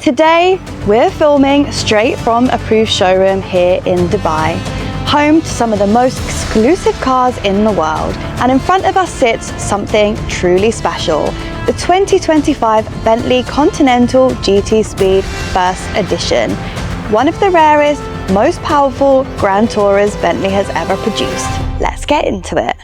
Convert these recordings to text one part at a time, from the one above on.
Today, we're filming straight from Approved Showroom here in Dubai, home to some of the most exclusive cars in the world. And in front of us sits something truly special, the 2025 Bentley Continental GT Speed First Edition, one of the rarest, most powerful Grand Tourers Bentley has ever produced. Let's get into it.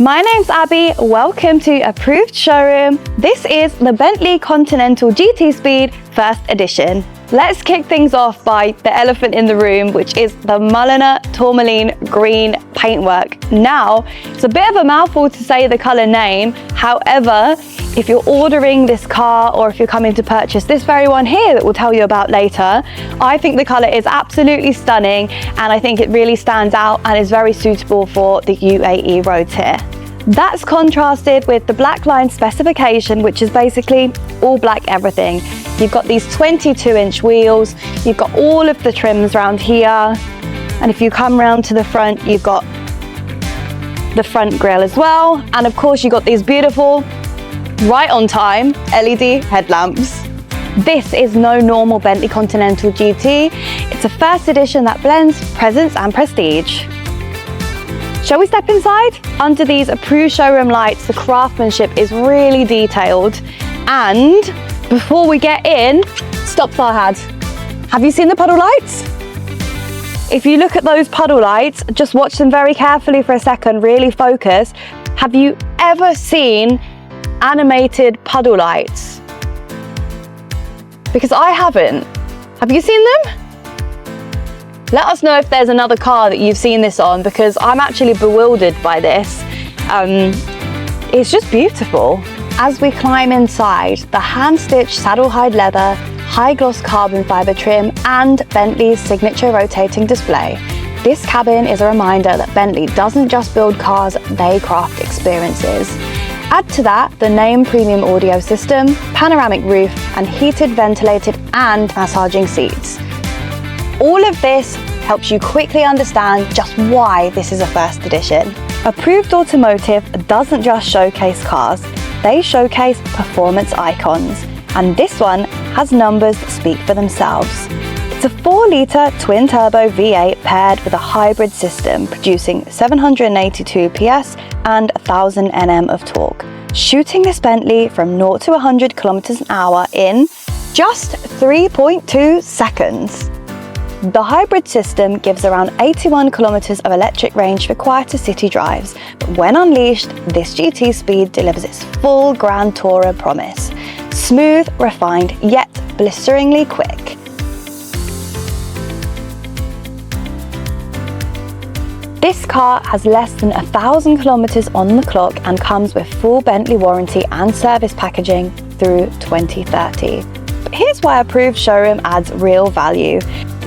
My name's Abby, welcome to Approved Showroom. This is the Bentley Continental GT Speed First Edition. Let's kick things off by the elephant in the room, which is the Mulliner Tourmaline Green paintwork. Now, it's a bit of a mouthful to say the color name. However, if you're ordering this car or if you're coming to purchase this very one here that we'll tell you about later, I think the color is absolutely stunning and I think it really stands out and is very suitable for the UAE roads here. That's contrasted with the Blackline Specification, which is basically all black everything. You've got these 22-inch wheels, you've got all of the trims around here, and if you come around to the front, you've got the front grille as well, and of course you've got these beautiful, right on time, LED headlamps. This is no normal Bentley Continental GT. It's a first edition that blends presence and prestige. Shall we step inside? Under these Approved Showroom lights, the craftsmanship is really detailed. And before we get in, stop Farhad. Have you seen the puddle lights? If you look at those puddle lights, just watch them very carefully for a second, really focus. Have you ever seen animated puddle lights? Because I haven't. Have you seen them? Let us know if there's another car that you've seen this on, because I'm actually bewildered by this. It's just beautiful. As we climb inside, the hand-stitched saddle hide leather, high-gloss carbon fibre trim, and Bentley's signature rotating display. This cabin is a reminder that Bentley doesn't just build cars, they craft experiences. Add to that the Naim premium audio system, panoramic roof, and heated, ventilated, and massaging seats. All of this helps you quickly understand just why this is a first edition. Approved Automotive doesn't just showcase cars, they showcase performance icons. And this one has numbers that speak for themselves. It's a 4-litre twin-turbo V8 paired with a hybrid system, producing 782 PS and 1000 Nm of torque, shooting this Bentley from 0 to 100 km an hour in just 3.2 seconds. The hybrid system gives around 81 kilometers of electric range for quieter city drives, but when unleashed, this GT Speed delivers its full Grand Tourer promise. Smooth, refined, yet blisteringly quick. This car has less than 1,000 kilometers on the clock and comes with full Bentley warranty and service packaging through 2030. But here's why Approved Showroom adds real value.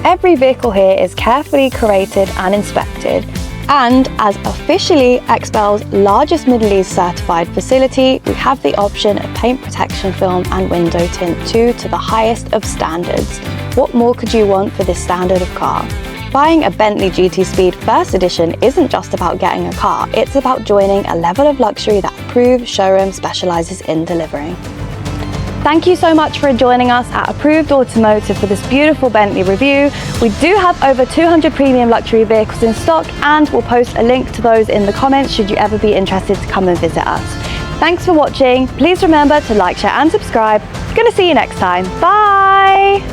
Every vehicle here is carefully curated and inspected, and as officially XPEL's largest Middle East certified facility, we have the option of paint protection film and window tint to the highest of standards. What more could you want for this standard of car? Buying a Bentley GT Speed First Edition isn't just about getting a car, it's about joining a level of luxury that Approved Showroom specializes in delivering. Thank you so much for joining us at Approved Automotive for this beautiful Bentley review. We do have over 200 premium luxury vehicles in stock, and we'll post a link to those in the comments should you ever be interested to come and visit us. Thanks for watching. Please remember to like, share and subscribe. Gonna see you next time. Bye!